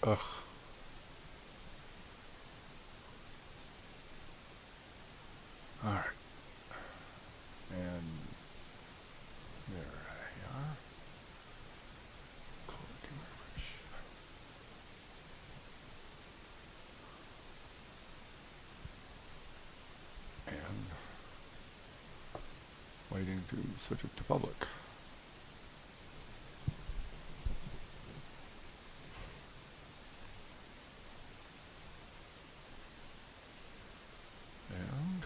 Ugh. Alright. And there I are. Clicking refresh. And waiting to switch it to public. And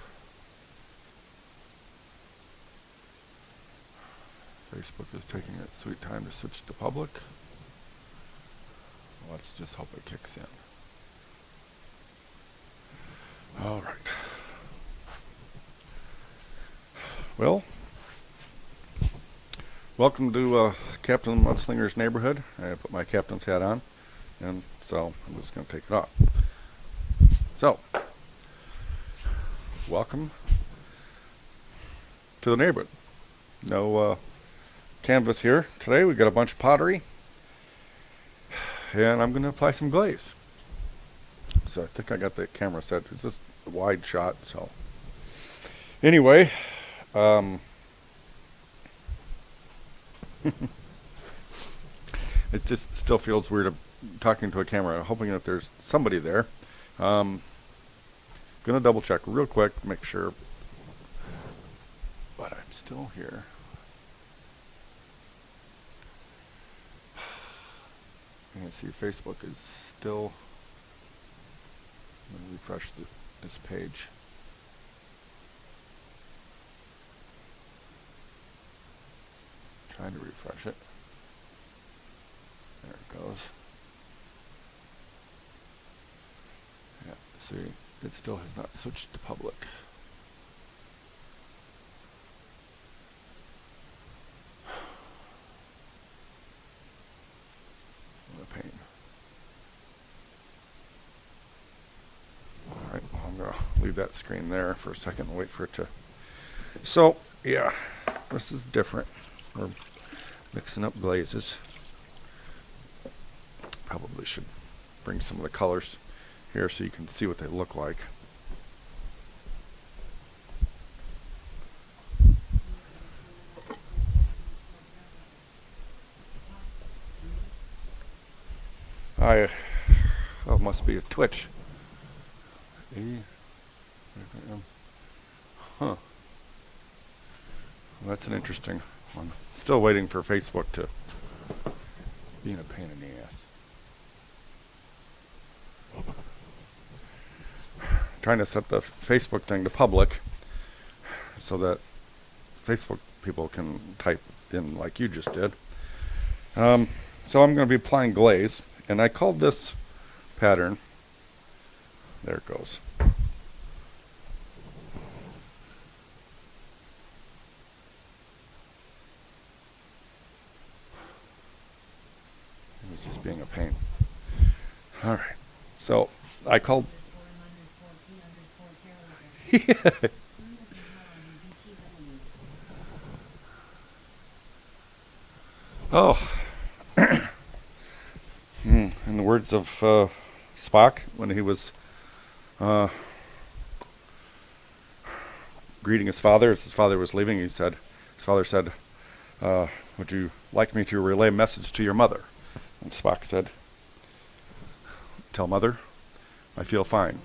Facebook is taking its sweet time to switch to public. Let's just hope it kicks in. All right. Well, welcome to Captain Mudslinger's neighborhood. I put my captain's hat on, and so I'm just going to take it off. So, welcome to the neighborhood. No canvas here today. We got a bunch of pottery, and I'm going to apply some glaze. So I think I got the camera set. It's just a wide shot. So anyway, it just still feels weird talking to a camera. I'm hoping that there's somebody there. Gonna double check real quick, make sure. But I'm still here. You can see Facebook is still. I'm going to refresh this page. Trying to refresh it. There it goes. Yeah, see, it still has not switched to public. What a pain. Alright, well, I'm going to leave that screen there for a second and wait for it to. So, yeah, this is different. We're mixing up glazes. Probably should bring some of the colors here so you can see what they look like. Oh, it must be a Twitch. Huh. Well, that's an interesting one. Still waiting for Facebook to be a pain in the ass. Trying to set the Facebook thing to public so that Facebook people can type in like you just did. So I'm going to be applying glaze, and I called this pattern. There it goes. It was just being a pain. All right. So I called. Oh. In the words of Spock, when he was greeting his father as his father was leaving, his father said, would you like me to relay a message to your mother? And Spock said, tell mother, I feel fine.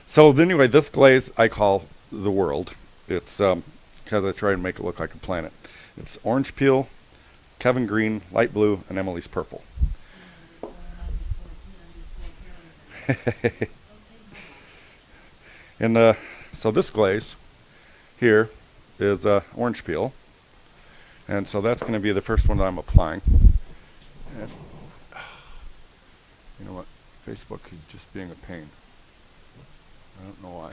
So anyway, this glaze I call the world. It's because I try and make it look like a planet. It's orange peel, Kevin green, light blue, and Emily's purple. And so this glaze here is orange peel, and so that's going to be the first one that I'm applying. And you know what? Facebook is just being a pain. I don't know why.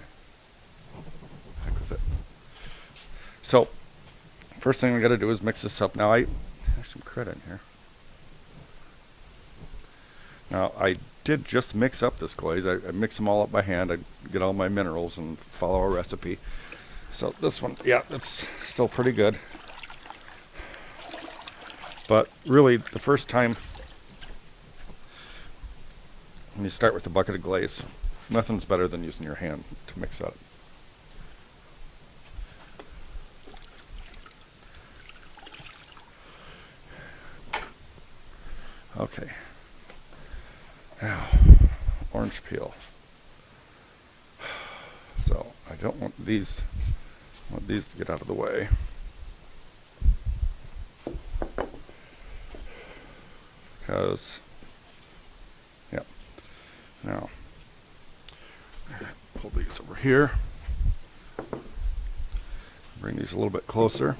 Heck with it. So, first thing we got to do is mix this up. Now, I have some credit in here. Now, I did just mix up this glaze. I mix them all up by hand. I get all my minerals and follow a recipe. So this one, yeah, it's still pretty good. But really, the first time when you start with a bucket of glaze, nothing's better than using your hand to mix up. Okay. Now, orange peel. So I don't want these to get out of the way. Because, yeah. Now, pull these over here. Bring these a little bit closer.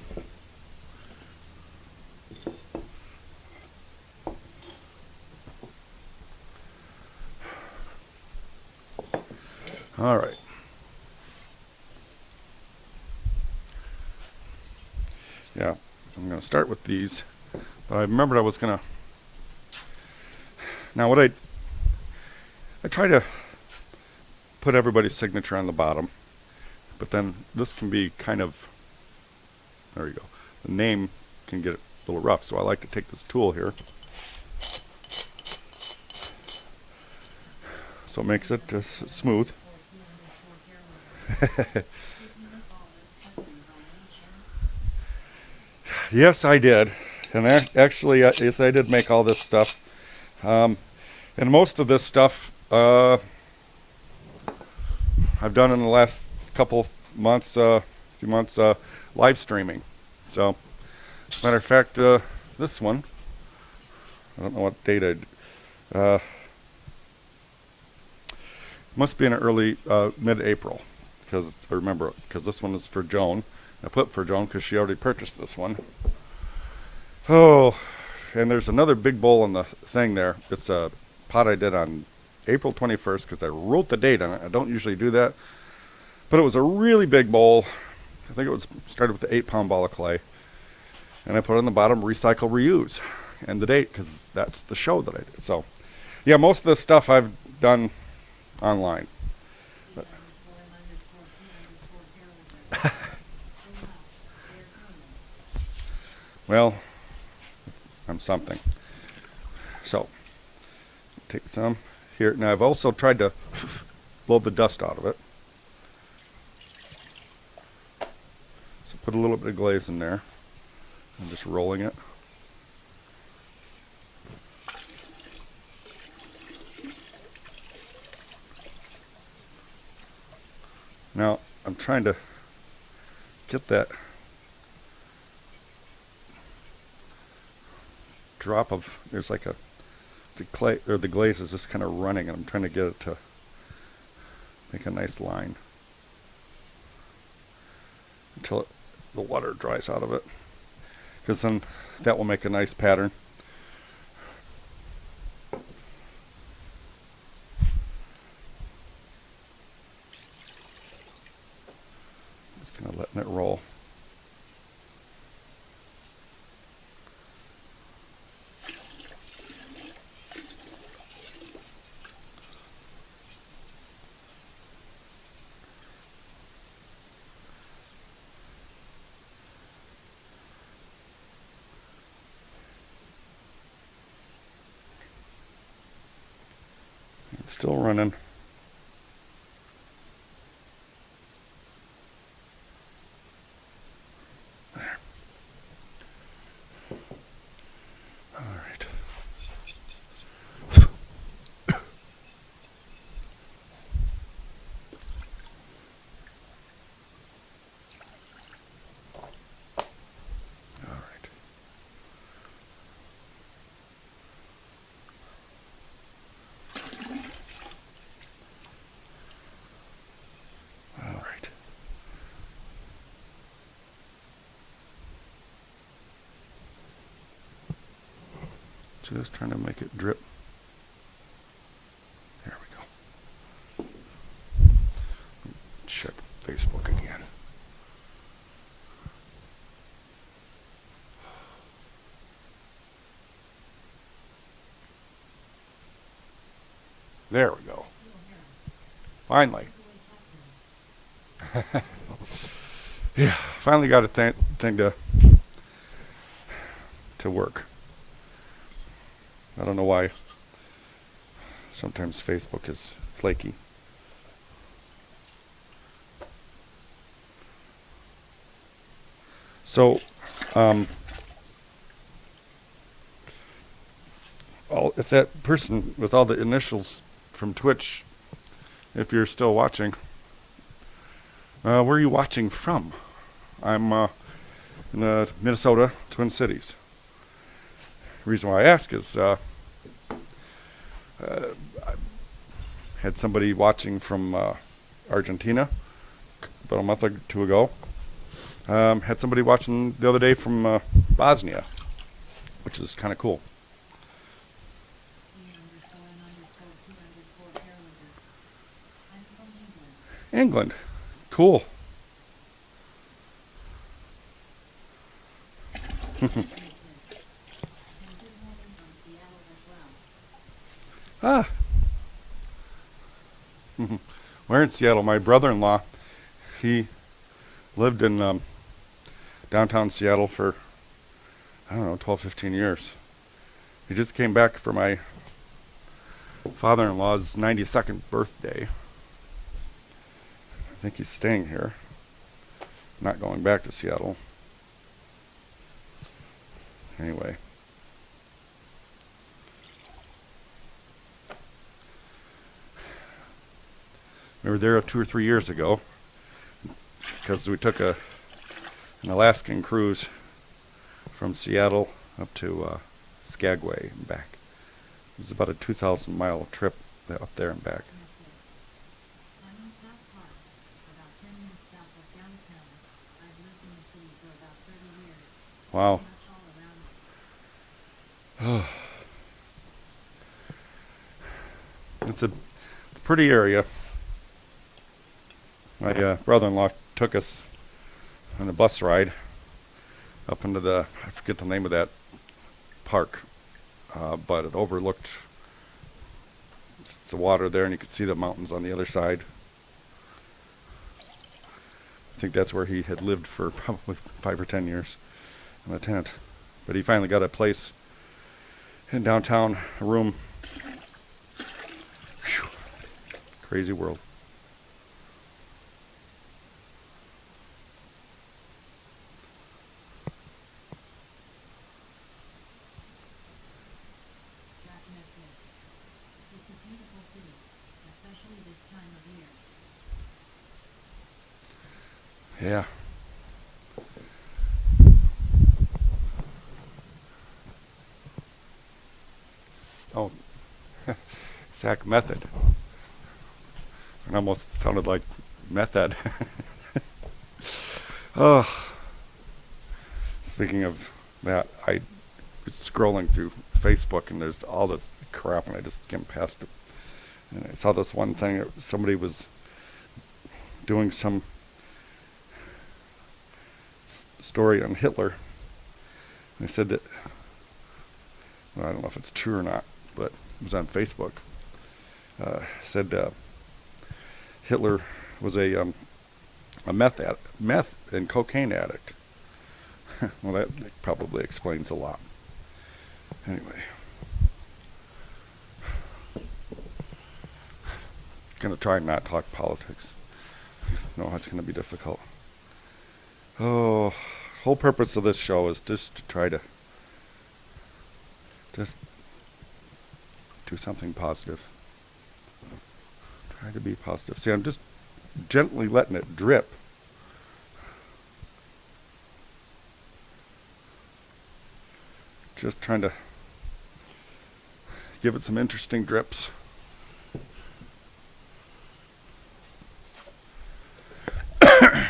All right. Yeah, I'm going to start with these. But I remembered I was going to... Now what I try to put everybody's signature on the bottom. But then this can be kind of... There you go. The name can get a little rough. So I like to take this tool here. So it makes it smooth. Yes, I did. And actually, yes, I did make all this stuff. And most of this stuff I've done in the last couple months, few months, live streaming. So, matter of fact, this one, I don't know what date must be in early, mid-April. Because I remember, because this one is for Joan. I put for Joan because she already purchased this one. Oh, and there's another big bowl on the thing there. It's a pot I did on April 21st because I wrote the date on it. I don't usually do that. But it was a really big bowl. I think it was started with the 8-pound ball of clay. And I put on the bottom, recycle, reuse. And the date, because that's the show that I did. So, yeah, most of the stuff I've done online. But well, I'm something. So, take some here. Now, I've also tried to blow the dust out of it. So, put a little bit of glaze in there. I'm just rolling it. Now, I'm trying to get that drop of, there's like the clay, or the glaze is just kind of running, and I'm trying to get it to make a nice line until the water dries out of it, because then that will make a nice pattern. Just kind of letting it roll. It's still running. There. All right. All right. All right. Just trying to make it drip. There we go. Check Facebook again. There we go. Finally. Yeah, finally got a thing to work. I don't know why. Sometimes Facebook is flaky. So, if that person with all the initials from Twitch, if you're still watching, where are you watching from? I'm in Minnesota, Twin Cities. The reason why I ask is I had somebody watching from Argentina about a month or two ago. Had somebody watching the other day from Bosnia, which is kind of cool. England. Cool. Ah. We're in Seattle. My brother-in-law, he lived in downtown Seattle for, I don't know, 12, 15 years. He just came back for my father-in-law's 92nd birthday. I think he's staying here, not going back to Seattle. Anyway. We were there 2 or 3 years ago because we took an Alaskan cruise from Seattle up to Skagway and back. It was about a 2,000-mile trip up there and back. Wow. It's a pretty area. My brother-in-law took us on a bus ride up into I forget the name of that park, but it overlooked the water there and you could see the mountains on the other side. I think that's where he had lived for probably 5 or 10 years in a tent. But he finally got a place in downtown, a room. Whew. Crazy world. Yeah. Oh, Sac method. It almost sounded like method. Oh, speaking of that, I was scrolling through Facebook and there's all this crap and I just skimmed past it. And I saw this one thing that somebody was doing some story on Hitler. And they said that, well, I don't know if it's true or not, but it was on Facebook. Said Hitler was a meth and cocaine addict. Well, that probably explains a lot. Anyway, gonna try and not talk politics. No, it's gonna be difficult. Oh, whole purpose of this show is just to try to just do something positive. Try to be positive. See, I'm just gently letting it drip. Just trying to give it some interesting drips. A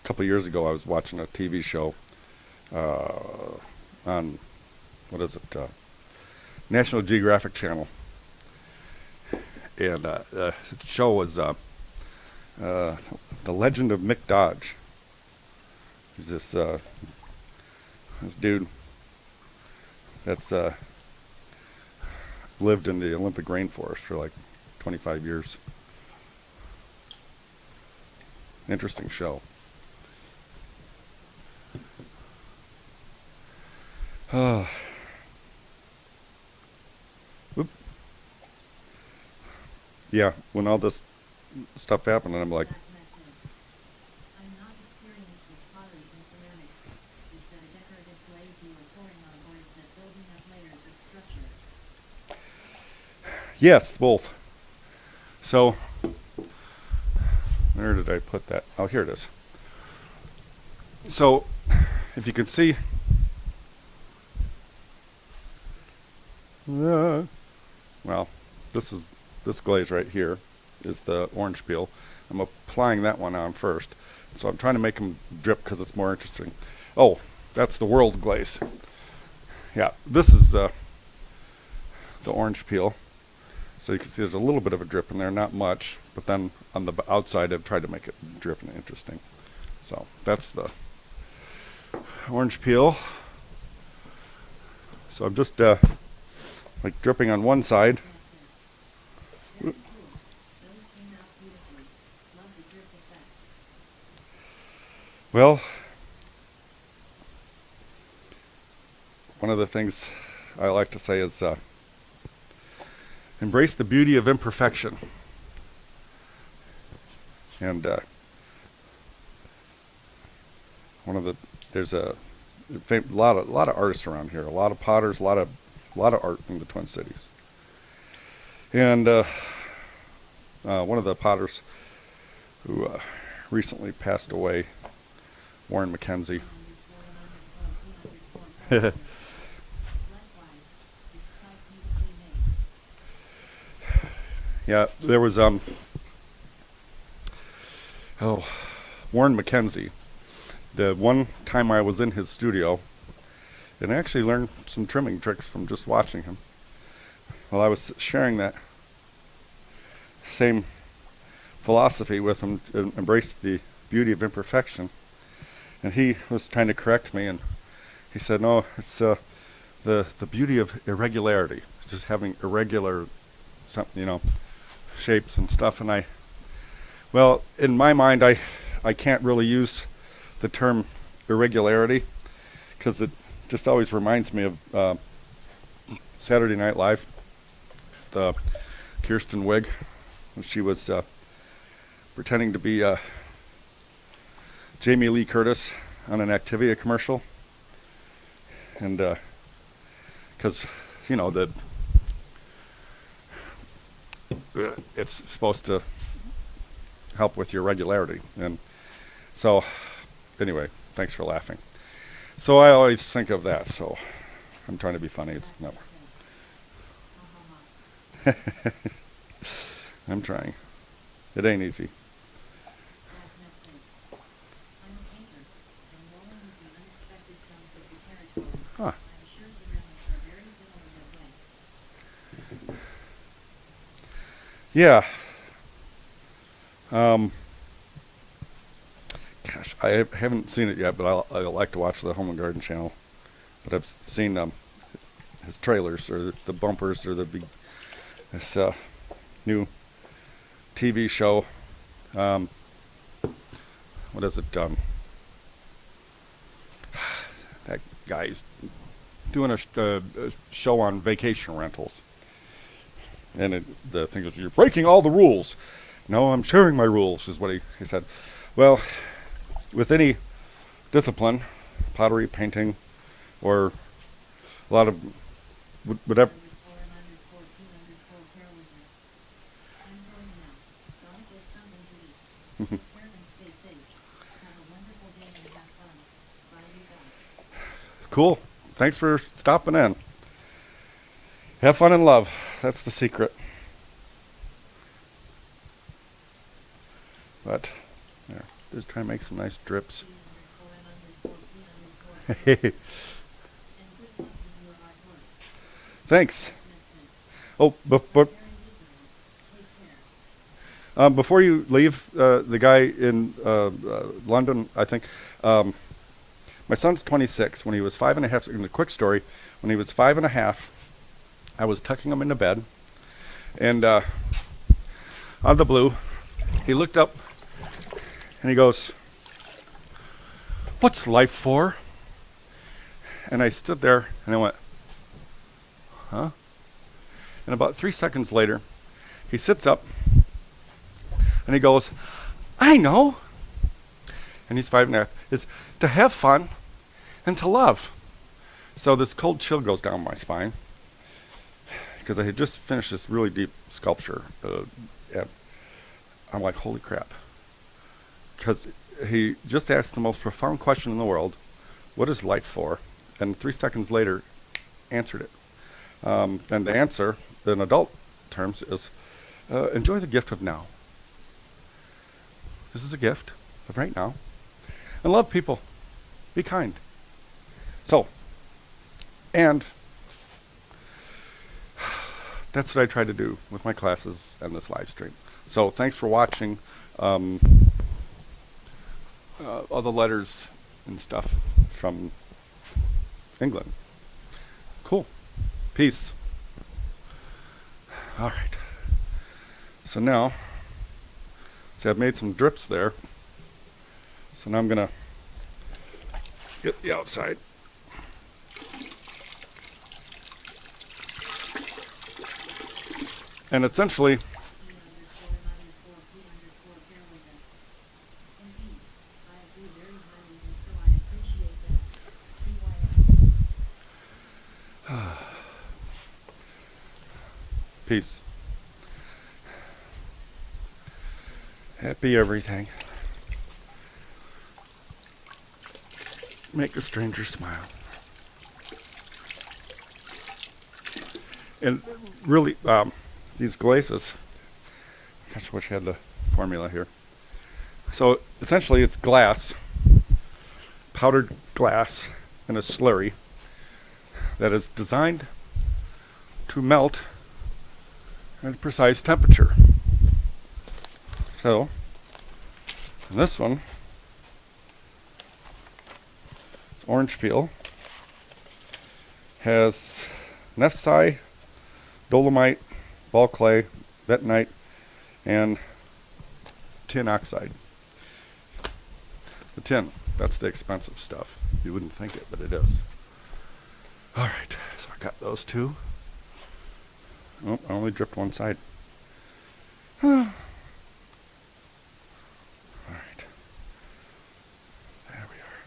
couple years ago, I was watching a TV show on, what is it, National Geographic Channel. And the show was The Legend of Mick Dodge. He's this dude that's lived in the Olympic rainforest for like 25 years. Interesting show. Whoop. Yeah, when all this stuff happened, and I'm like, I'm not experienced with pottery and ceramics. Is that a decorative glaze you are pouring on, or is that building up layers of structure? yes, both. So, where did I put that? Oh, here it is. So, if you can see, well, this glaze right here is the orange peel. I'm applying that one on first. So I'm trying to make them drip because it's more interesting. Oh, that's the world glaze. Yeah, this is the orange peel. So you can see there's a little bit of a drip in there, not much. But then on the outside, I've tried to make it drip and interesting. So that's the orange peel. So I'm just like dripping on one side. Very cool. Those came out beautifully. Love the drip effect. Well, one of the things I like to say is embrace the beauty of imperfection. And there's a lot of artists around here, a lot of potters, a lot of art in the Twin Cities. And one of the potters who recently passed away, Warren McKenzie. Likewise, it's quite beautifully made. Yeah, there was Warren McKenzie. The one time I was in his studio, and I actually learned some trimming tricks from just watching him. Well, I was sharing that same philosophy with him, to embrace the beauty of imperfection, and he was trying to correct me, and he said, "No, it's the beauty of irregularity, just having irregular, shapes and stuff." And well, in my mind, I can't really use the term irregularity because it just always reminds me of Saturday Night Live, the Kirsten Wig, when she was pretending to be Jamie Lee Curtis on an Activia commercial, and because it's supposed to help with your regularity, and so anyway, thanks for laughing. So I always think of that, so I'm trying to be funny. It's not. I'm trying. It ain't easy. I'm a painter, and rolling with the unexpected comes with the territory. Huh. I'm sure ceramics are very similar that way. Yeah. Gosh, I haven't seen it yet, but I like to watch the Home and Garden channel. But I've seen his trailers or the bumpers or this new TV show. What is it? That guy's doing a show on vacation rentals, and the thing is, "You're breaking all the rules." "No, I'm sharing my rules," is what he said. Well, with any discipline, pottery, painting, or a lot of whatever. I'm going now. Gotta get something to eat. Take care and stay safe. Have a wonderful day and have fun. Bye, you guys. Cool. Thanks for stopping in. Have fun and love. That's the secret. But there, just try to make some nice drips. Thanks. Oh, but before you leave, the guy in London, I think, my son's 26. When he was 5.5, in a quick story, when he was 5.5, I was tucking him into bed, and out of the blue, he looked up and he goes, "What's life for?" And I stood there and I went, "Huh?" And about 3 seconds later, he sits up and he goes, "I know." And he's 5.5. It's to have fun and to love. So this cold chill goes down my spine because I had just finished this really deep sculpture. And I'm like, holy crap. Because he just asked the most profound question in the world, what is life for? And 3 seconds later, answered it. And the answer, in adult terms, is enjoy the gift of now. This is a gift of right now. And love people. Be kind. So, and that's what I try to do with my classes and this live stream. So thanks for watching all the letters and stuff from England. Cool. Peace. All right. So now, see, I've made some drips there. So now I'm going to get the outside. And essentially, peace. Happy everything. Make a stranger smile. And really, these glazes, gosh, I wish I had the formula here. So essentially it's glass, powdered glass in a slurry that is designed to melt at a precise temperature. So, in this one, it's orange peel, has nephsite, dolomite, ball clay, bentonite, and tin oxide. The tin, that's the expensive stuff. You wouldn't think it, but it is. All right, so I got those two. Oh, I only dripped one side. All right. There we are.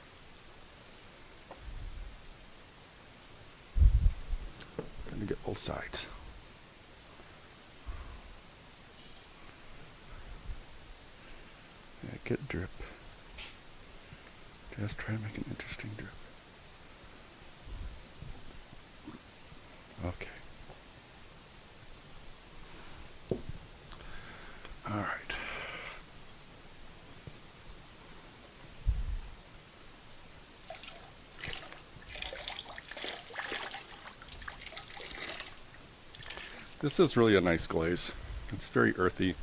Gonna get both sides. Yeah, get drip. Just try to make an interesting drip. Okay. All right. This is really a nice glaze. It's very earthy.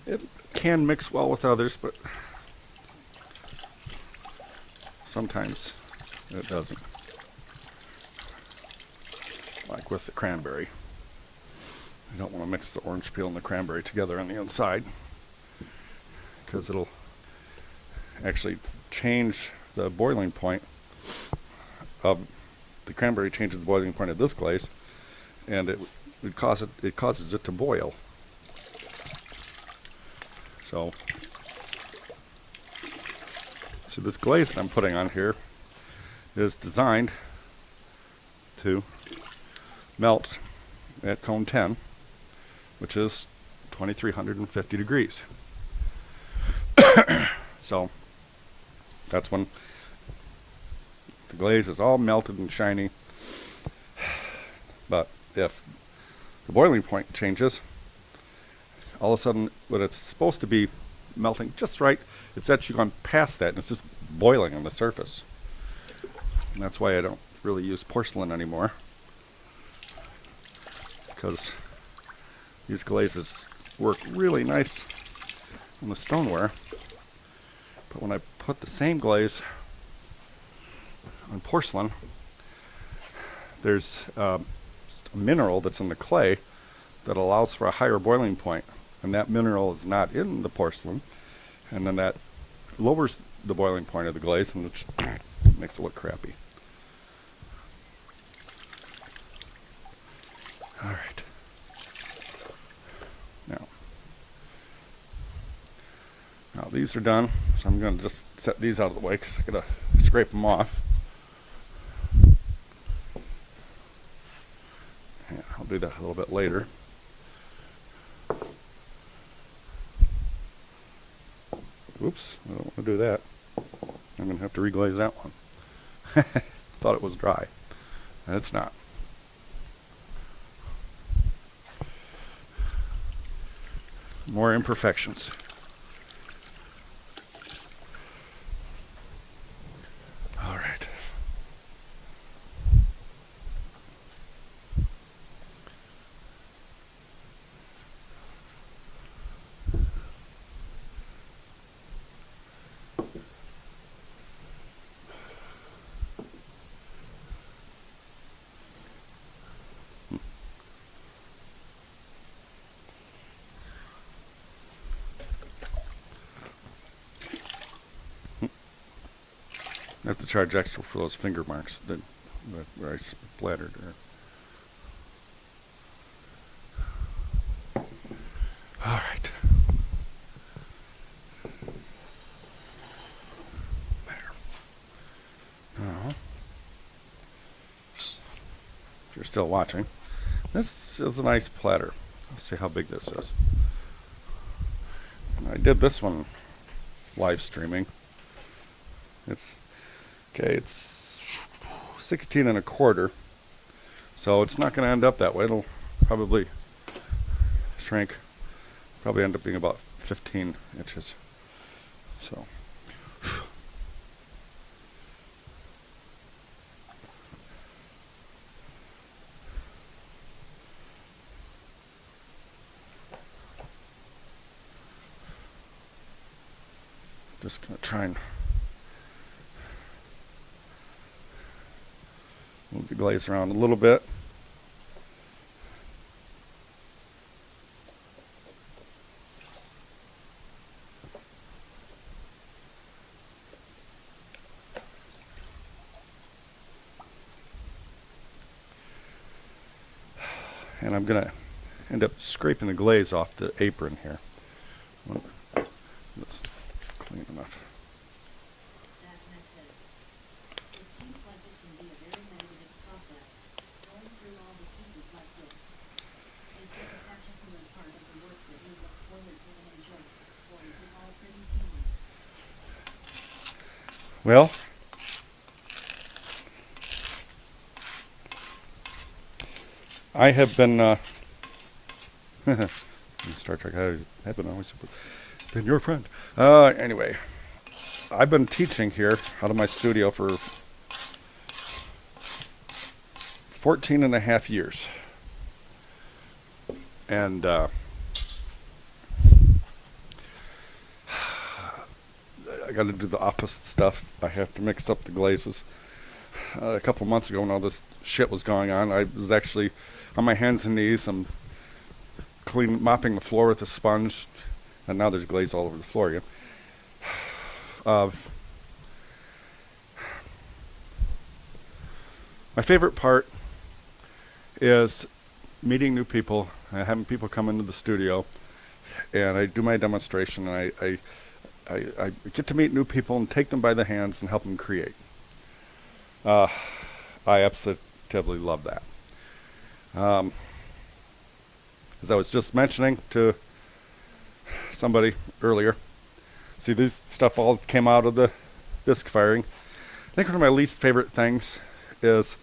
It can mix well with others, but sometimes it doesn't. Like with the cranberry. I don't want to mix the orange peel and the cranberry together on the inside because it'll actually change the boiling point of the cranberry changes the boiling point of this glaze, and it causes it to boil. So this glaze that I'm putting on here is designed to melt at cone 10, which is 2350 degrees. So that's when the glaze is all melted and shiny. But if the boiling point changes, all of a sudden when it's supposed to be melting just right, it's actually gone past that and it's just boiling on the surface. And that's why I don't really use porcelain anymore, because these glazes work really nice on the stoneware. But when I put the same glaze on porcelain, there's a mineral that's in the clay that allows for a higher boiling point, and that mineral is not in the porcelain, and then that lowers the boiling point of the glaze, and which makes it look crappy. All right. Now these are done, so I'm going to just set these out of the way because I got to scrape them off. Yeah, I'll do that a little bit later. Oops, I don't want to do that. I'm going to have to reglaze that one. Thought it was dry. And it's not. More imperfections. All right. I have to charge extra for those finger marks that where I splattered there. All right. There. Now, if you're still watching, this is a nice platter. Let's see how big this is. And I did this one live streaming. It's 16 and a quarter, so it's not going to end up that way. It'll probably shrink, probably end up being about 15 inches. So, just going to try and move the glaze around a little bit. And I'm going to end up scraping the glaze off the apron here. That's clean enough. It seems like it can be a very negative process, going through all the pieces like this. Is there a particular part of the work that you look forward to and enjoy, or is it all pretty seamless? Well, I have been Star Trek. I've been always been your friend. Anyway, I've been teaching here out of my studio for 14 and a half years. And I got to do the office stuff. I have to mix up the glazes. A couple months ago when all this shit was going on, I was actually on my hands and knees. I'm mopping the floor with a sponge, and now there's glaze all over the floor again. My favorite part is meeting new people, having people come into the studio, and I do my demonstration, and I get to meet new people and take them by the hands and help them create. I absolutely love that. As I was just mentioning to somebody earlier, see, this stuff all came out of the bisque firing. I think one of my least favorite things is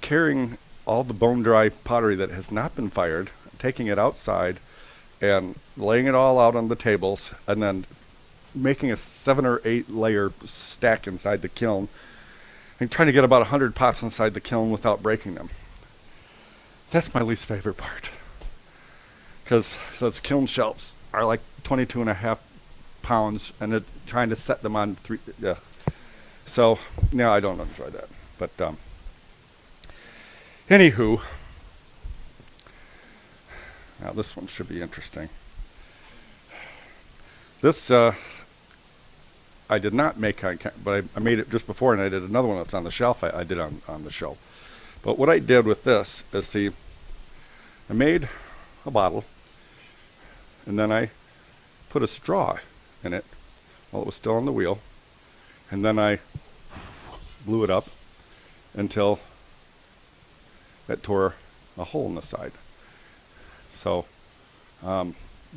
carrying all the bone dry pottery that has not been fired, taking it outside and laying it all out on the tables, and then making a 7 or 8 layer stack inside the kiln and trying to get about 100 pots inside the kiln without breaking them. That's my least favorite part, because those kiln shelves are like 22 and a half pounds, and trying to set them on 3. So, no, I don't enjoy that. But, anywho, now this one should be interesting. This, I did not make, but I made it just before, and I did another one that's on the shelf. I did on the show. But what I did with this is, see, I made a bottle, and then I put a straw in it while it was still on the wheel, and then I blew it up until it tore a hole in the side. So I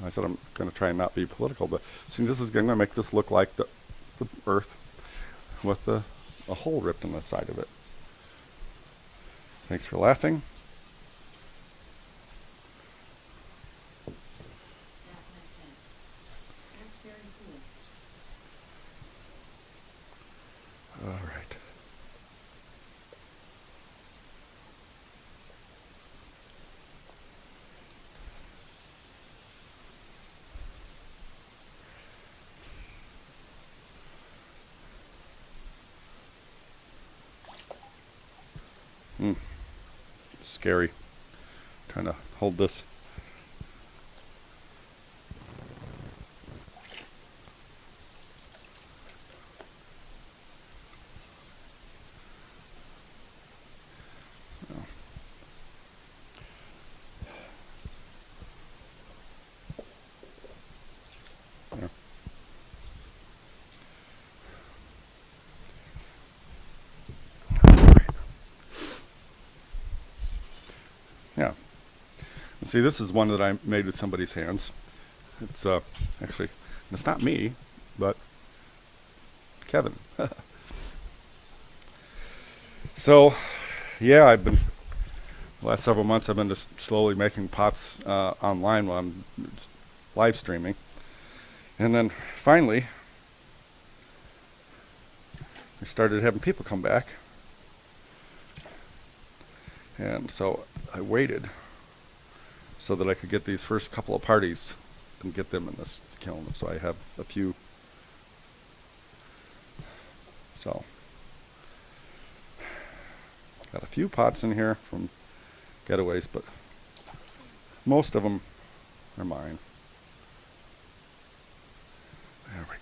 said I'm going to try and not be political, but see, this is going to make this look like the Earth with a hole ripped in the side of it. Thanks for laughing. That makes sense. That's very cool. All right. Scary. Trying to hold this. There. Yeah. And see, this is one that I made with somebody's hands. It's actually, it's not me, but Kevin. So, yeah, the last several months I've been just slowly making pots online while I'm just live streaming. And then finally, I started having people come back. And so I waited so that I could get these first couple of parties and get them in this kiln. So I have a few. So got a few pots in here from Getaways, but most of them are mine. There we go.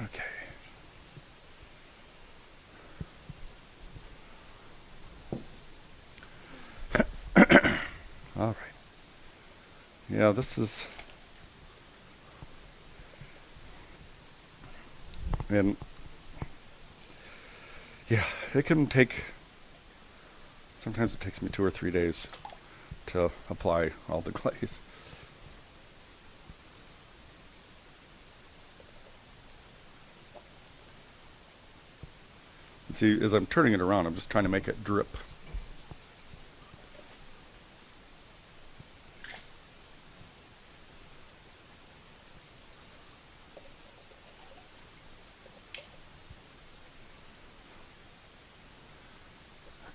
Okay. All right. Yeah, this is, and yeah, it can take, sometimes it takes me 2 or 3 days to apply all the glaze. See, as I'm turning it around, I'm just trying to make it drip.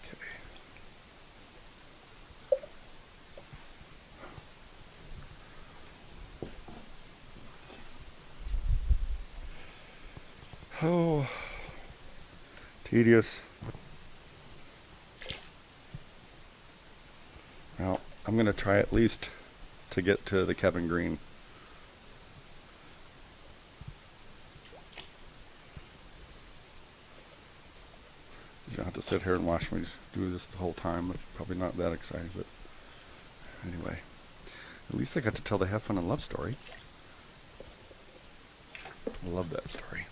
Okay. Oh, tedious. Well, I'm going to try at least to get to the Kevin Green. You don't have to sit here and watch me do this the whole time. I'm probably not that excited, but anyway. At least I got to tell the Have Fun and Love story. I love that story.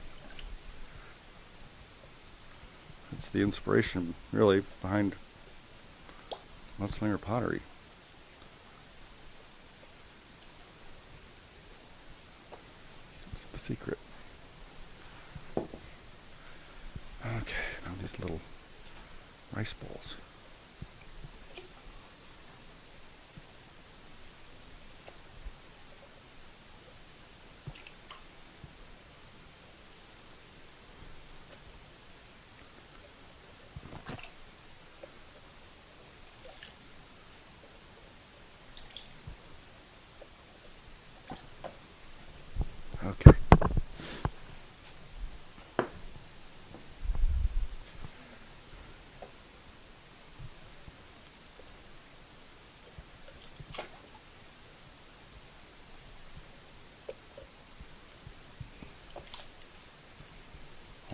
It's the inspiration, really, behind Mudslinger Pottery. It's the secret. Okay, now these little rice bowls.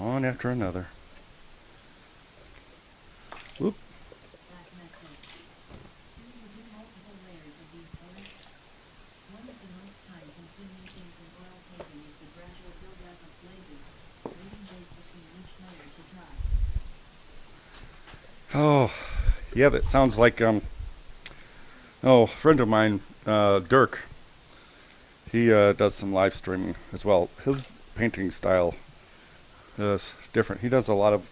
one after another. Whoop. Slash method. Do you do multiple layers of these colors? One of the most time-consuming things in oil painting is the gradual buildup of glazes, waiting days between each layer to dry. Oh, yeah, that sounds like, a friend of mine, Dirk, he does some live streaming as well. His painting style is different. He does a lot of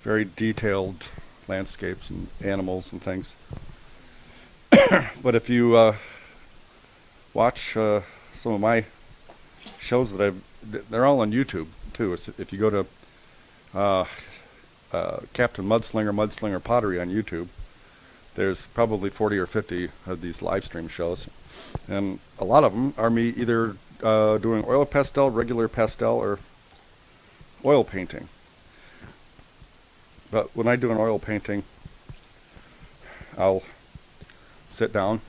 very detailed landscapes and animals and things. But if you watch some of my shows that they're all on YouTube too. It's, if you go to Captain Mudslinger Pottery on YouTube, there's probably 40 or 50 of these live stream shows, and a lot of them are me either doing oil pastel, regular pastel, or oil painting. But when I do an oil painting, I'll sit down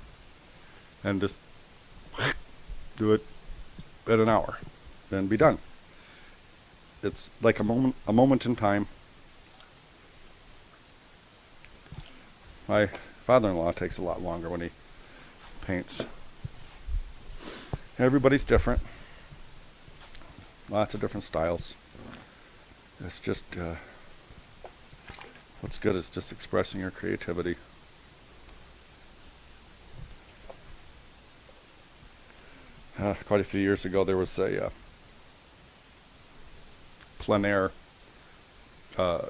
and just do it at an hour and be done. It's like a moment in time. My father-in-law takes a lot longer when he paints. Everybody's different. Lots of different styles. It's just what's good is just expressing your creativity. Quite a few years ago, there was a plein air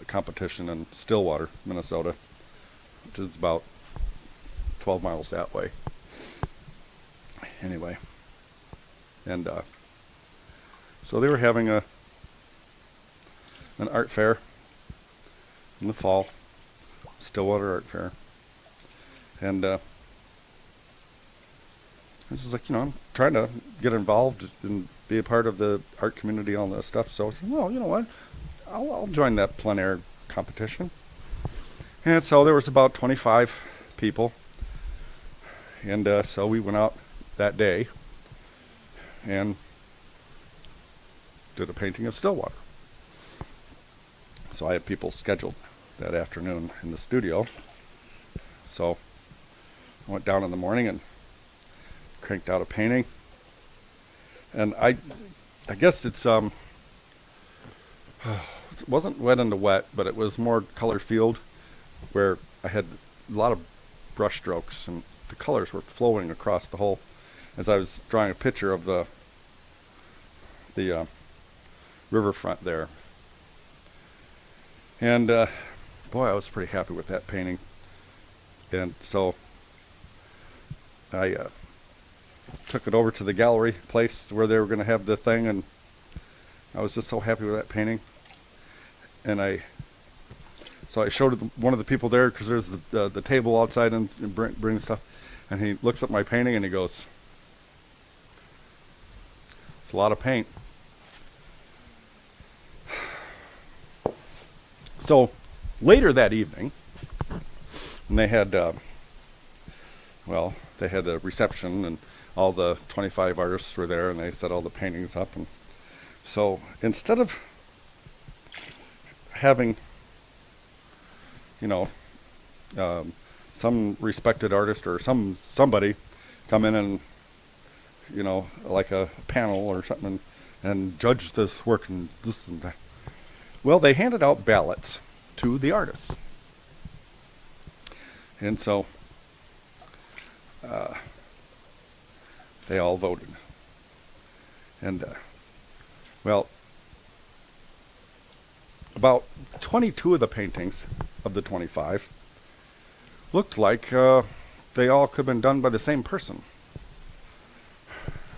competition in Stillwater, Minnesota, which is about 12 miles that way. Anyway, and so they were having an art fair in the fall, Stillwater Art Fair, and this is like, I'm trying to get involved and be a part of the art community, all that stuff. So I said, well, you know what, I'll join that plein air competition. And so there was about 25 people, and so we went out that day and did a painting of Stillwater. So I had people scheduled that afternoon in the studio. So I went down in the morning and cranked out a painting, and I guess it's it wasn't wet into wet, but it was more color field, where I had a lot of brush strokes and the colors were flowing across the whole, as I was drawing a picture of the riverfront there. And boy, I was pretty happy with that painting. And so I took it over to the gallery place where they were going to have the thing, and I was just so happy with that painting. And so I showed one of the people there, because there's the table outside and bring stuff, and he looks at my painting and he goes, "It's a lot of paint." So later that evening, when they had they had a reception, and all the 25 artists were there, and they set all the paintings up. And so instead of having some respected artist or somebody come in and like a panel or something and judge this work and this and that, well, they handed out ballots to the artists. And so they all voted. And about 22 of the paintings of the 25 looked like they all could have been done by the same person.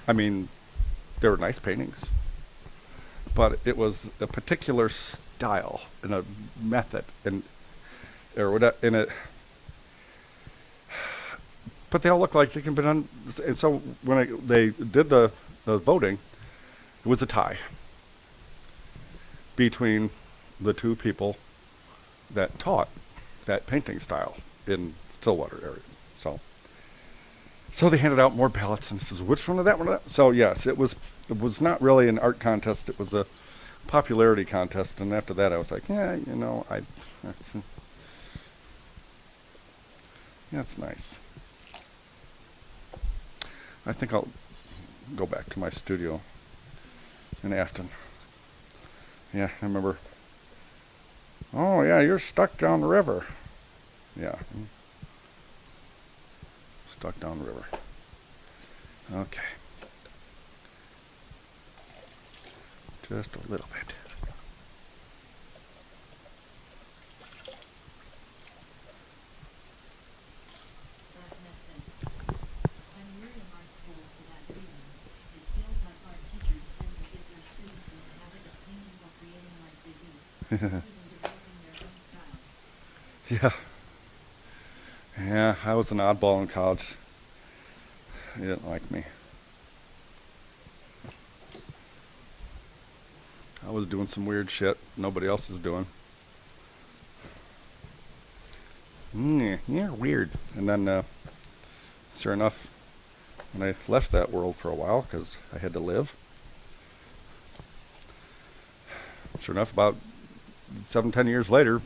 I mean, they were nice paintings, but it was a particular style and a method or whatever in it. But they all look like they can be done. And so when they did the voting, it was a tie between the two people that taught that painting style in Stillwater area. So they handed out more ballots and says, which one of that one? So yes, it was not really an art contest. It was a popularity contest, and after that I was like, yeah, that's nice. I think I'll go back to my studio in Afton. Yeah, I remember. Oh yeah, you're stuck down the river. Yeah, stuck down the river. Okay, just a little bit. Zach Nesbitt. I'm weary of art schools for that reason. It feels like art teachers tend to get their students in the habit of painting or creating like they do, rather than developing their own style. Yeah. Yeah, I was an oddball in college. They didn't like me. I was doing some weird shit nobody else is doing. Yeah, weird. And then, sure enough, when I left that world for a while, because I had to live, sure enough, about 7-10 years later,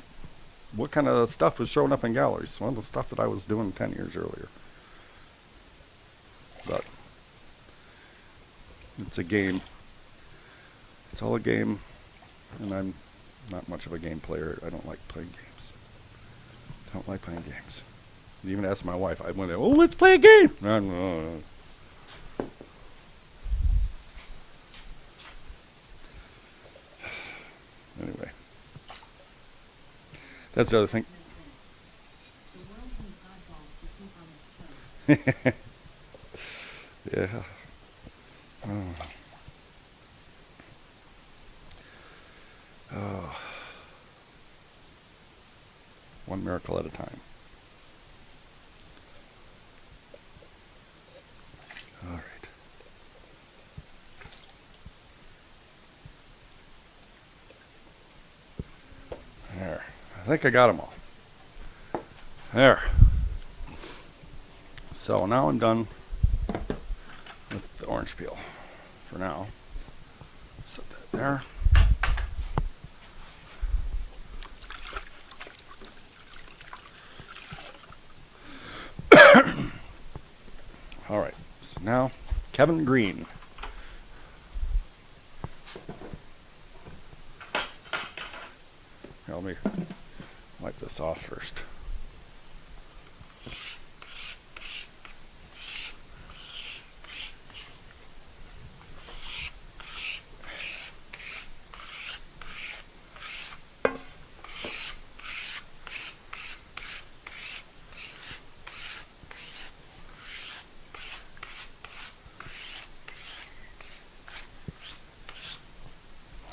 what kind of stuff was showing up in galleries? Well, the stuff that I was doing 10 years earlier. But it's a game. It's all a game, and I'm not much of a game player. I don't like playing games. Don't like playing games. Even asked my wife. I went, oh, let's play a game. No. Anyway, that's the other thing. The world needs oddballs to keep on its toes. Yeah. Oh. Oh. One miracle at a time. All right. There. I think I got them all. There. So now I'm done with the orange peel for now. Set that there. All right. So now, Kevin Green. Here, let me wipe this off first.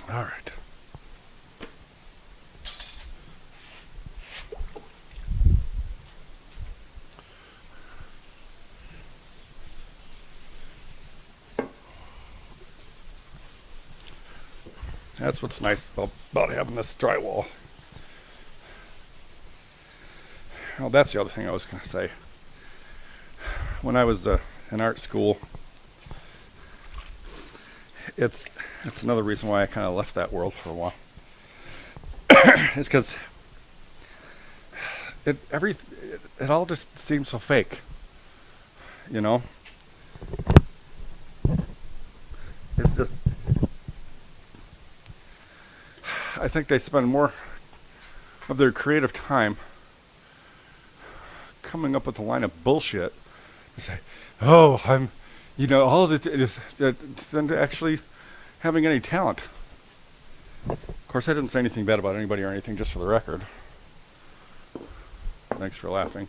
All right. That's what's nice about having this drywall. Well, that's the other thing I was going to say. When I was in art school, it's another reason why I kind of left that world for a while. It's because it all just seems so fake, you know. It's just, I think they spend more of their creative time coming up with a line of bullshit to say, oh, I'm, all the than to actually having any talent. Of course, I didn't say anything bad about anybody or anything, just for the record. Thanks for laughing.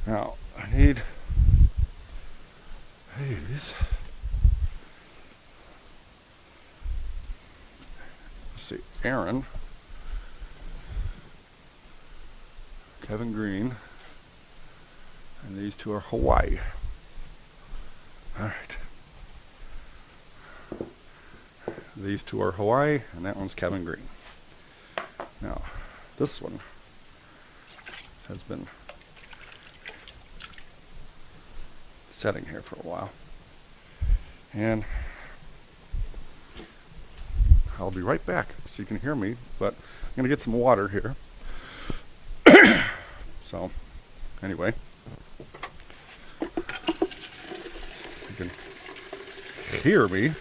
Now, I need these. Let's see, Aaron, Kevin Green, and these two are Hawaii. All right. These two are Hawaii, and that one's Kevin Green. Now, this one has been setting here for a while. And I'll be right back so you can hear me, but I'm going to get some water here. So, anyway. You can hear me.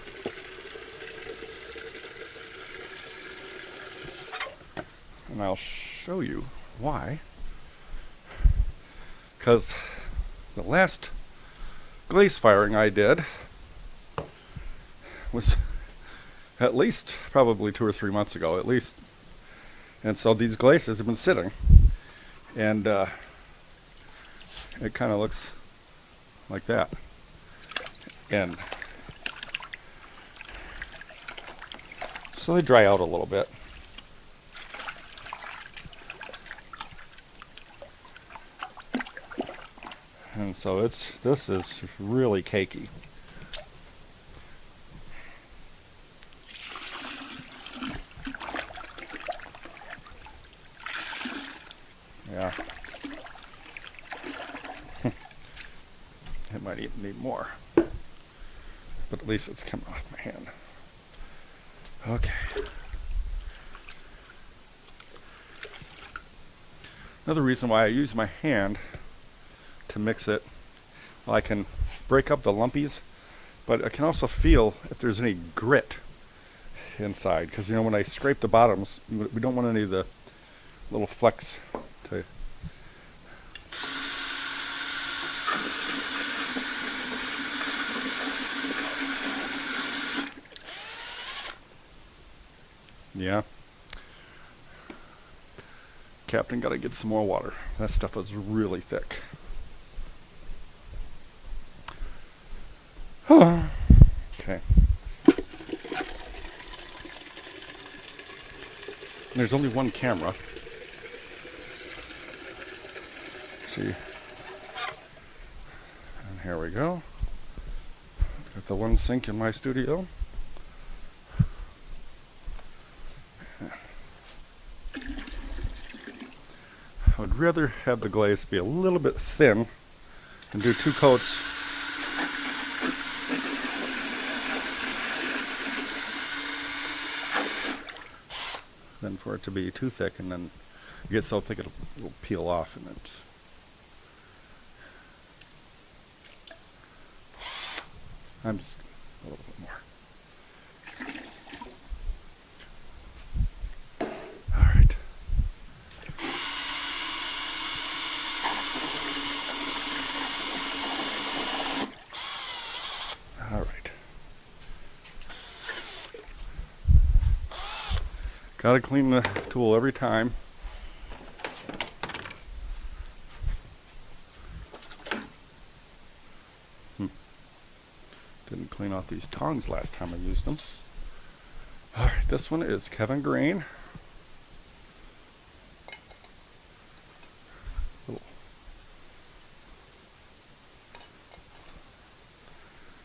And I'll show you why. Because the last glaze firing I did was at least probably 2 or 3 months ago, at least. And so these glazes have been sitting. And it kind of looks like that. And so they dry out a little bit. And so this is really cakey. Yeah. It might even need more. But at least it's coming off my hand. Okay. Another reason why I use my hand to mix it, well, I can break up the lumpies, but I can also feel if there's any grit inside, because you know when I scrape the bottoms, we don't want any of the little flecks to yeah. Captain, gotta get some more water. That stuff is really thick. Okay. There's only one camera. See. And here we go. Got the one sink in my studio. I would rather have the glaze be a little bit thin and do 2 coats. Than for it to be too thick and then get so thick it'll peel off and it's I'm just a little bit more. All right. All right. Gotta clean the tool every time. Didn't clean off these tongs last time I used them. All right, this one is Kevin Green.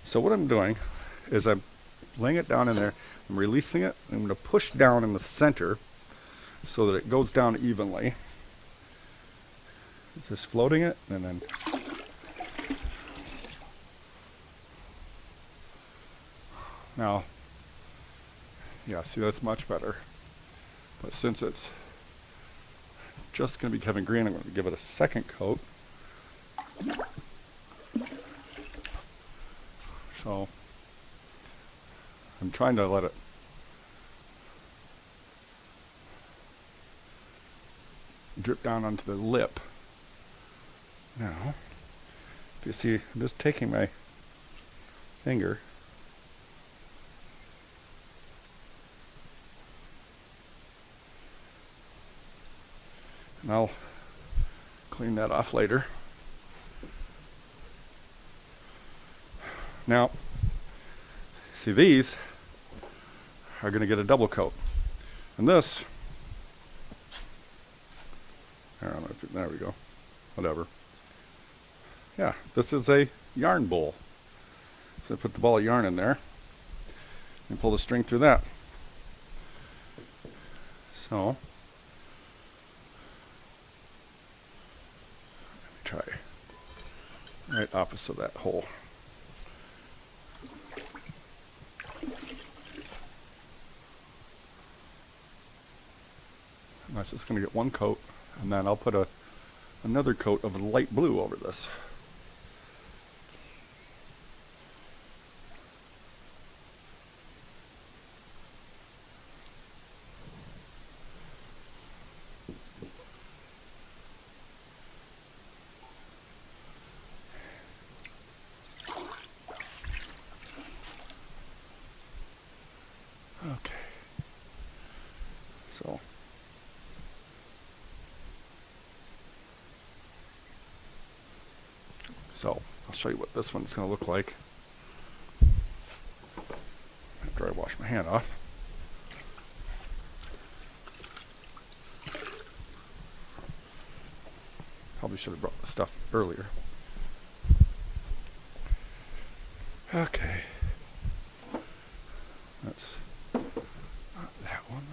So what I'm doing is I'm laying it down in there, I'm releasing it, I'm going to push down in the center so that it goes down evenly. Just floating it and then now, yeah, see that's much better. But since it's just going to be Kevin Green, I'm going to give it a second coat. So I'm trying to let it drip down onto the lip. Now, if you see, I'm just taking my finger and I'll clean that off later. Now, see, these are going to get a double coat. And this, I don't know if there we go. Whatever. Yeah, this is a yarn bowl. So I put the ball of yarn in there and pull the string through that. So, let me try right opposite that hole. That's just going to get one coat, and then I'll put another coat of light blue over this. Okay. So I'll show you what this one's going to look like after I wash my hand off. Probably should have brought the stuff earlier. Okay. That's not that one.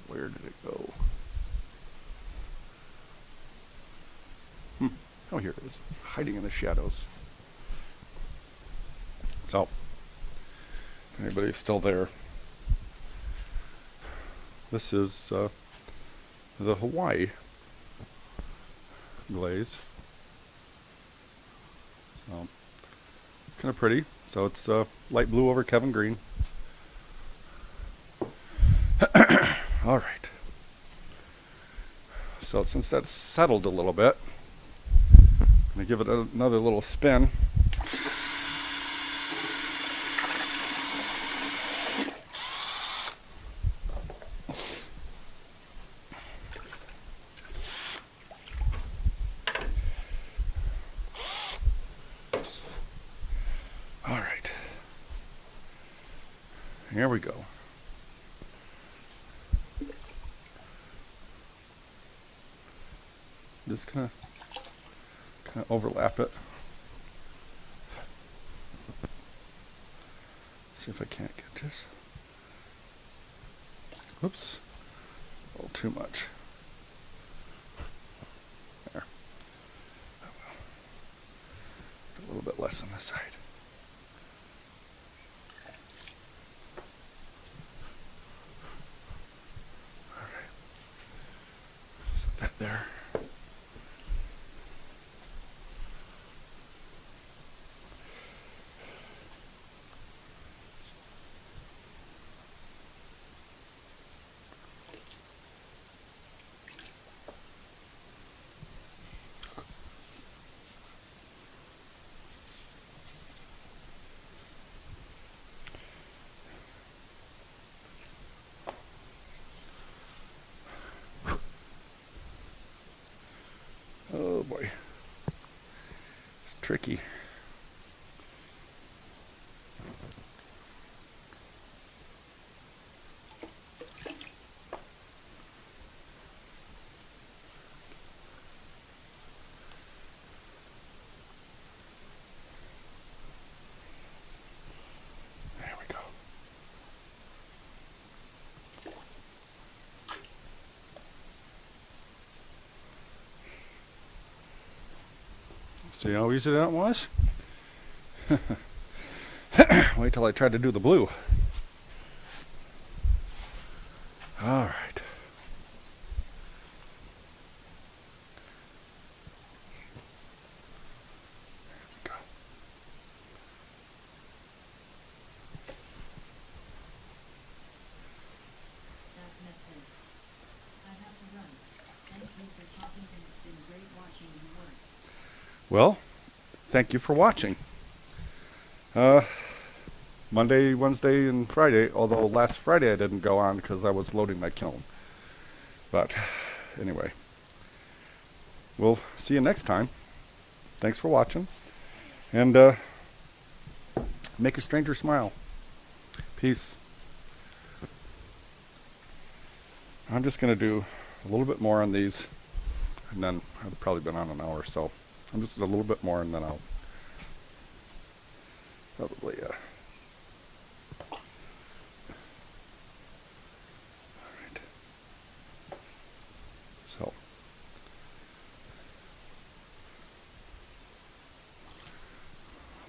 Where did it go? Oh, here it is, hiding in the shadows. So, if anybody's still there, this is the Hawaii glaze. So, kind of pretty. So it's light blue over Kevin green. All right. So since that's settled a little bit, I'm going to give it another little spin. All right. Here we go. Just kind of overlap it. See if I can't get this. Whoops. A little too much. There. Oh well. A little bit less on this side. Alright. Set that there. Oh boy, it's tricky. There we go. See how easy that was? Wait till I try to do the blue. All right. There we go. Staff message. I have to run. Thank you for talking, and it's been great watching you work. Well, thank you for watching. Monday, Wednesday, and Friday, although last Friday I didn't go on because I was loading my kiln. But anyway, we'll see you next time. Thanks for watching. And make a stranger smile. Peace. I'm just going to do a little bit more on these, and then I've probably been on an hour, so I'm just a little bit more, and then I'll probably alright. So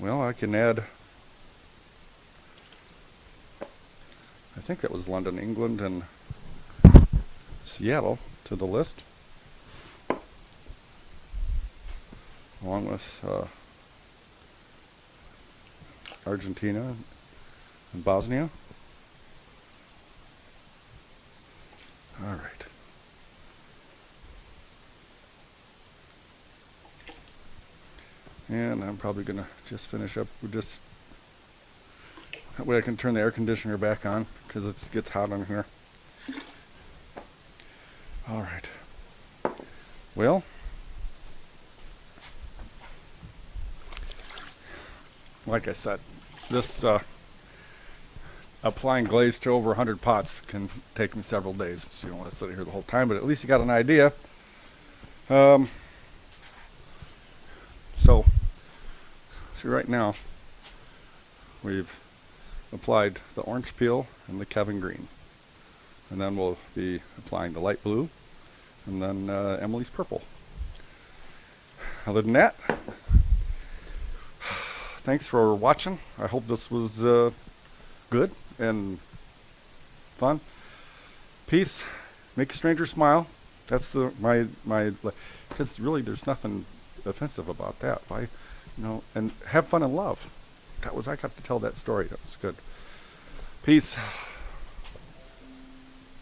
well, I can add I think that was London, England, and Seattle to the list, along with Argentina and Bosnia. All right. And I'm probably going to just finish up with just, that way I can turn the air conditioner back on because it gets hot in here. All right. Well, like I said, this applying glaze to over 100 pots can take me several days, so you don't want to sit here the whole time, but at least you got an idea. So, see right now, we've applied the orange peel and the Kevin green. And then we'll be applying the light blue and then Emily's purple. Other than that, thanks for watching. I hope this was good and fun. Peace. Make a stranger smile. That's my because really there's nothing offensive about that. Why, and have fun and love. I got to tell that story. That was good. Peace.